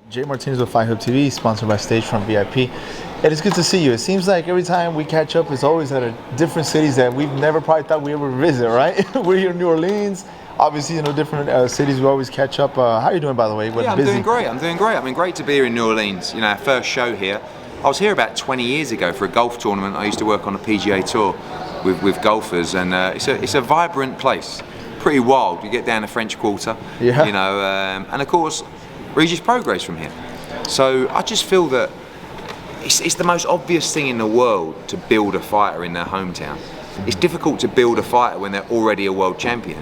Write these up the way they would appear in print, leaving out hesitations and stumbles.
Jay Martinez with Fight Hub TV, sponsored by stagefront.vip. It is good to see you. It seems like every time we catch up, it's always at a different cities that we've never probably thought we ever visit, right? We're here in New Orleans. Obviously, different cities we always catch up. How are you doing, by the way? I'm doing great. I mean, great to be here in New Orleans. You know, our first show here. I was here about 20 years ago for a golf tournament. I used to work on a PGA tour with golfers, and it's a vibrant place. Pretty wild. You get down the French Quarter, and of course, Regis Prograis from here. So I just feel that it's the most obvious thing in the world to build a fighter in their hometown. It's difficult to build a fighter when they're already a world champion.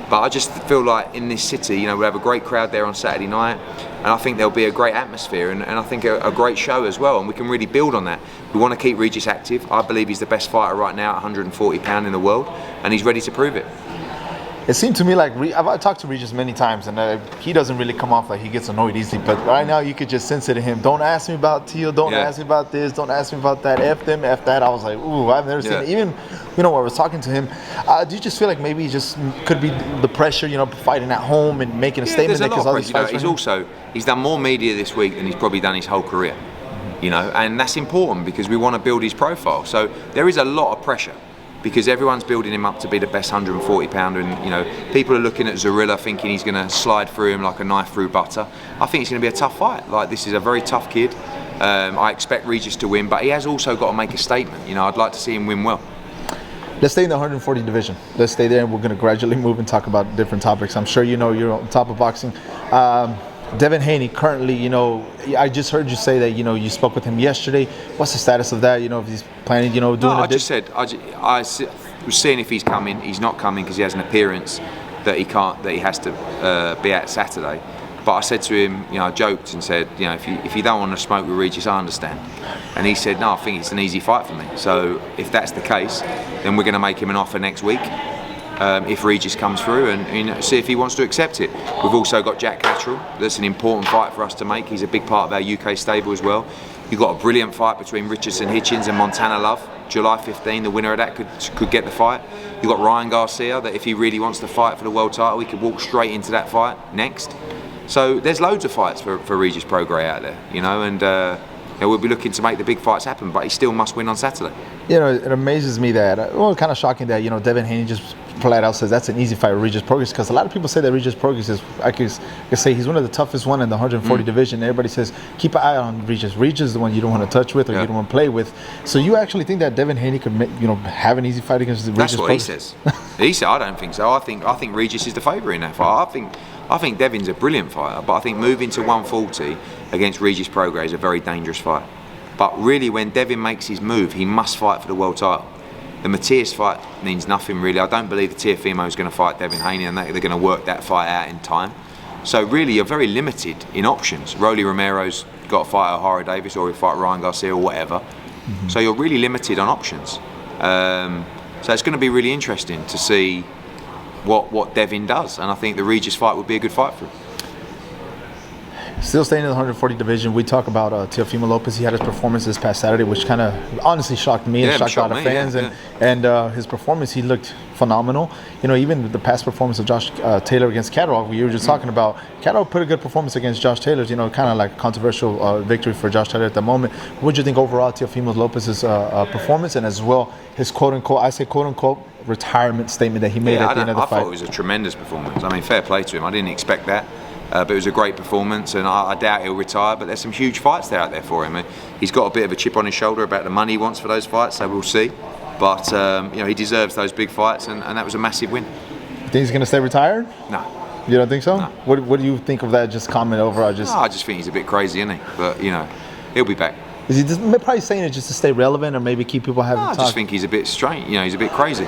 But I just feel like in this city, we'll have a great crowd there on Saturday night, and I think there'll be a great atmosphere and I think a great show as well, and we can really build on that. We want to keep Regis active. I believe he's the best fighter right now at 140 pound in the world, and he's ready to prove it. It seemed to me like I've talked to Regis many times, and he doesn't really come off like he gets annoyed easy. But right now, you could just sense it in him. Don't ask me about Teal. Don't ask me about this. Don't ask me about that. F them. F that. I was like, ooh, I've never seen it. Even, when I was talking to him, do you just feel like maybe he just could be the pressure, fighting at home and making a statement? There's a lot of pressure. He's done more media this week than he's probably done his whole career. And that's important because we want to build his profile. So there is a lot of pressure, because everyone's building him up to be the best 140 pounder, and people are looking at Zorilla thinking he's going to slide through him like a knife through butter. I think it's going to be a tough fight. Like, this is a very tough kid. I expect Regis to win, but he has also got to make a statement. I'd like to see him win well. Let's stay in the 140 division. Let's stay there, and we're going to gradually move and talk about different topics. I'm sure you're on top of boxing. Devin Haney, currently, I just heard you say that, you spoke with him yesterday. What's the status of that? If he's planning, doing I was seeing if he's coming. He's not coming because he has an appearance that he has to be at Saturday. But I said to him, I joked and said, if you don't want to smoke with Regis, I understand. And he said, no, I think it's an easy fight for me. So if that's the case, then we're going to make him an offer next week. If Regis comes through and see if he wants to accept it. We've also got Jack Catterall. That's an important fight for us to make. He's a big part of our UK stable as well. You've got a brilliant fight between Richardson Hitchens and Montana Love. July 15, the winner of that could get the fight. You've got Ryan Garcia, that if he really wants to fight for the world title, he could walk straight into that fight next. So there's loads of fights for Regis Prograis out there, and we'll be looking to make the big fights happen, but he still must win on Saturday. It amazes me that, kind of shocking that, Devin Haney just flat out says that's an easy fight with Regis Prograis, because a lot of people say that Regis Prograis is, I could say he's one of the toughest one in the 140 division. Everybody says, keep an eye on Regis. Regis is the one you don't want to touch with or you don't want to play with. So you actually think that Devin Haney could, have an easy fight against Regis Prograis? That's what he says. He said, I don't think so. I think Regis is the favourite in that fight. I think Devin's a brilliant fighter, but I think moving to 140 against Regis Prograis is a very dangerous fight. But really, when Devin makes his move, he must fight for the world title. The Matias fight means nothing, really. I don't believe the Teofimo is going to fight Devin Haney, and they're going to work that fight out in time. So really, you're very limited in options. Rolly Romero's got to fight O'Hara Davis, or he'll fight Ryan Garcia, or whatever. Mm-hmm. So you're really limited on options. So it's going to be really interesting to see what Devin does, and I think the Regis fight would be a good fight for him. Still staying in the 140 division, we talk about Teofimo Lopez. He had his performance this past Saturday, which kind of honestly shocked me and shocked a lot of fans. And his performance, he looked phenomenal. Even the past performance of Josh Taylor against Catterall, you were just talking about. Catterall put a good performance against Josh Taylor. Kind of like a controversial victory for Josh Taylor at the moment. What do you think overall Teofimo Lopez's performance, and as well his quote-unquote retirement statement that he made at the end of the fight? I thought it was a tremendous performance. I mean, fair play to him. I didn't expect that. But it was a great performance, and I doubt he'll retire, but there's some huge fights out there for him. He's got a bit of a chip on his shoulder about the money he wants for those fights, so we'll see. But he deserves those big fights, and that was a massive win. You think he's going to stay retired? No. You don't think so? No. What do you think of that just comment overall? I just think he's a bit crazy, isn't he? But, he'll be back. Is he just probably saying it just to stay relevant, or maybe keep people having talk? I just think he's a bit strange. He's a bit crazy.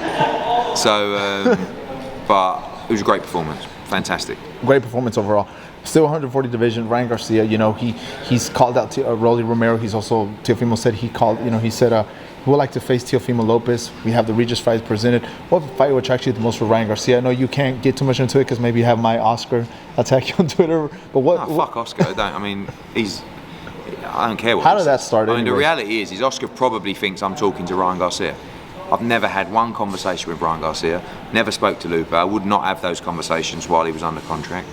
So, but it was a great performance. Fantastic. Great performance overall. Still 140 division. Ryan Garcia, he's called out Rolly Romero. He's also, Teofimo said he said he would like to face Teofimo Lopez. We have the Regis fight presented. What fight would attract you the most for Ryan Garcia? I know you can't get too much into it because maybe you have my Oscar attack you on Twitter. But fuck Oscar. I don't care what. How did that start? The reality is Oscar probably thinks I'm talking to Ryan Garcia. I've never had one conversation with Ryan Garcia. Never spoke to Lupa. I would not have those conversations while he was under contract.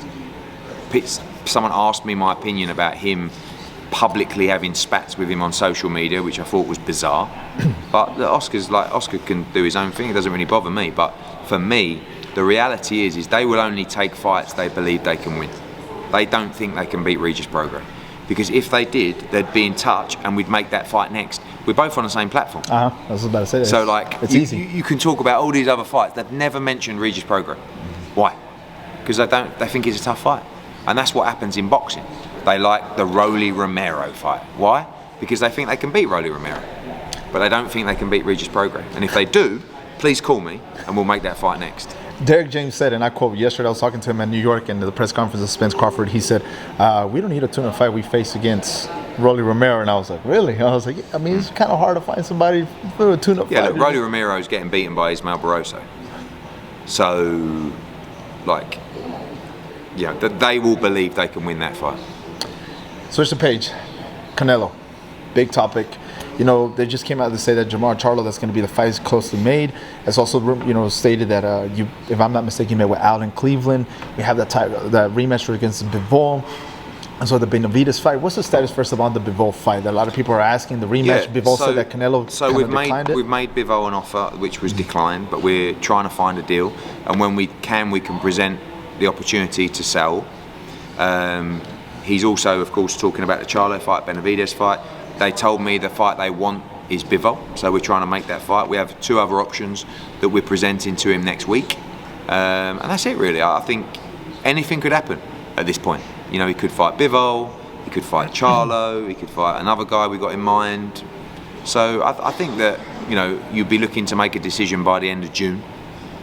someone asked me my opinion about him publicly having spats with him on social media, which I thought was bizarre. But Oscar can do his own thing. It doesn't really bother me. But for me, the reality is they will only take fights they believe they can win. They don't think they can beat Regis Prograis. Because if they did, they'd be in touch and we'd make that fight next. We're both on the same platform. I was about to say that. So like, it's easy. You can talk about all these other fights. They've never mentioned Regis Prograis. Why? Because they think it's a tough fight. And that's what happens in boxing. They like the Rolly Romero fight. Why? Because they think they can beat Rolly Romero. But they don't think they can beat Regis Prograis. And if they do, please call me and we'll make that fight next. Derek James said, and I quote, yesterday I was talking to him in New York in the press conference of Spence Crawford. He said, we don't need a tune-up fight we face against Rolly Romero. And I was like, really? I was like, yeah, I mean, it's kind of hard to find somebody for a tune-up fight. Yeah, look, Rolly Romero's getting beaten by Ismael Barroso. So, like, yeah, they will believe they can win that fight. Switch the page. Canelo. Big topic. You know, they just came out to say that Jamar Charlo, that's going to be the fight, is closely made. It's also, you know, stated that if I'm not mistaken, you met with Al in Cleveland. We have that rematch against Bivol. And so the Benavidez fight. What's the status first of all on the Bivol fight? That a lot of people are asking. The rematch. Yeah, Bivol said that Canelo. So we've made Bivol an offer which was declined, but we're trying to find a deal. And when we can present the opportunity to sell. He's also, of course, talking about the Charlo fight, Benavidez fight. They told me the fight they want is Bivol, so we're trying to make that fight. We have 2 other options that we're presenting to him next week, and that's it really. I think anything could happen at this point. You know, he could fight Bivol, he could fight Charlo, he could fight another guy we got in mind. So I think that, you know, you'd be looking to make a decision by the end of June,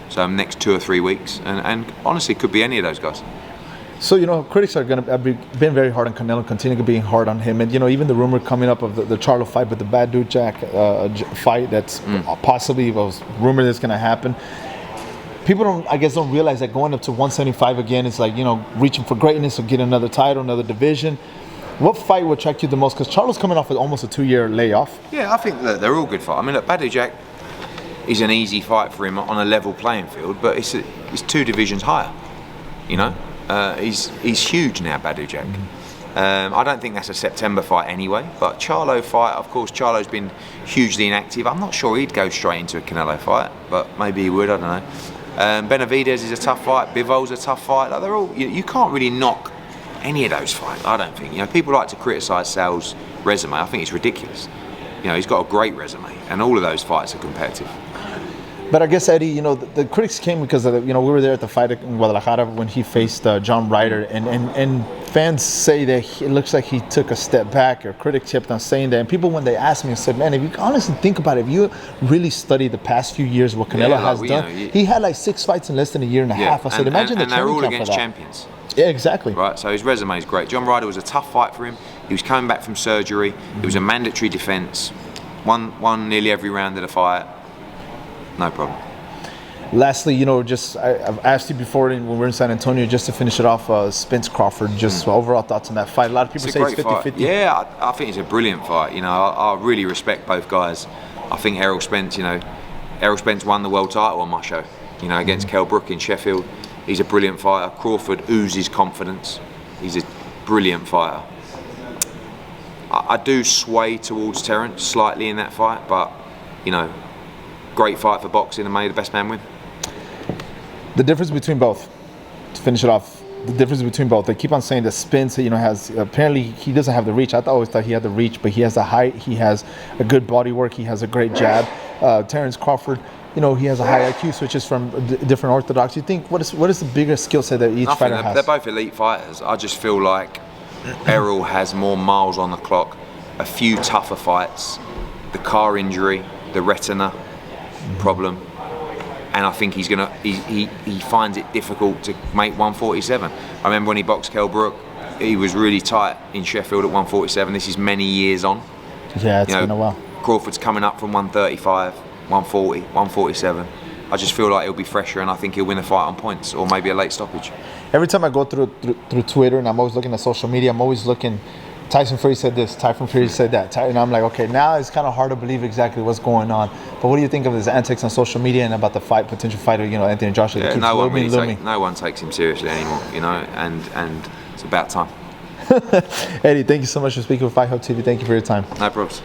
so next 2 or 3 weeks, and honestly, it could be any of those guys. So, you know, critics are going to have been very hard on Canelo, continue being hard on him. And, you know, even the rumor coming up of the Charlo fight, but the Badu Jack fight that's possibly was rumored that's going to happen. People don't realize that going up to 175 again is like, you know, reaching for greatness or getting another title, another division. What fight would attract you the most? Because Charlo's coming off with almost a 2-year layoff. Yeah, I think that they're all good fights. I mean, look, Badu Jack is an easy fight for him on a level playing field, but it's 2 divisions higher, you know? He's huge now, Badu Jack. I don't think that's a September fight anyway, but Charlo fight, of course, Charlo's been hugely inactive. I'm not sure he'd go straight into a Canelo fight, but maybe he would, I don't know. Benavidez is a tough fight, Bivol's a tough fight. Like, they're all, you can't really knock any of those fights, I don't think. You know, people like to criticise Sal's resume. I think it's ridiculous. You know, he's got a great resume, and all of those fights are competitive. But I guess, Eddie, you know, the critics came because of we were there at the fight in Guadalajara when he faced John Ryder, and fans say that it looks like he took a step back, or critics kept on saying that. And people, when they asked me, said, man, if you honestly think about it, if you really study the past few years, what Canelo has done, he had like 6 fights in less than a year and a half. I said, imagine the training camp for that. And they're all against champions. Yeah, exactly. Right, so his resume is great. John Ryder was a tough fight for him. He was coming back from surgery. It was a mandatory defence. Won nearly every round of the fight. No problem. Lastly, you know, I've asked you before when we were in San Antonio, just to finish it off, Spence Crawford, overall thoughts on that fight. A lot of people say it's 50-50. Yeah, I think it's a brilliant fight. You know, I really respect both guys. I think Errol Spence won the world title on my show, you know, against Kell Brook in Sheffield. He's a brilliant fighter. Crawford oozes confidence. He's a brilliant fighter. I do sway towards Terence slightly in that fight, but, you know, great fight for boxing, and may the best man win. The difference between both, to finish it off, they keep on saying that Spence, you know, apparently he doesn't have the reach. I always thought he had the reach, but he has the height, he has a good body work, he has a great jab. Terence Crawford, you know, he has a high IQ, switches from different orthodox. You think, what is the bigger skill set that each fighter has? They're both elite fighters. I just feel like Errol has more miles on the clock, a few tougher fights, the car injury, the retina problem, and I think he finds it difficult to make 147. I remember when he boxed Kell Brook, he was really tight in Sheffield at 147. This is many years on. Yeah, it's been a while. Crawford's coming up from 135, 140, 147. I just feel like he'll be fresher, and I think he'll win the fight on points or maybe a late stoppage. Every time I go through Twitter and I'm always looking at social media, I'm always looking, Tyson Fury said this, Tyson Fury said that. And I'm like, okay, now it's kind of hard to believe exactly what's going on. But what do you think of his antics on social media and about the potential fight of, Anthony Joshua? Yeah, no one takes him seriously anymore, and it's about time. Eddie, thank you so much for speaking with Fight Hub TV. Thank you for your time. No problems.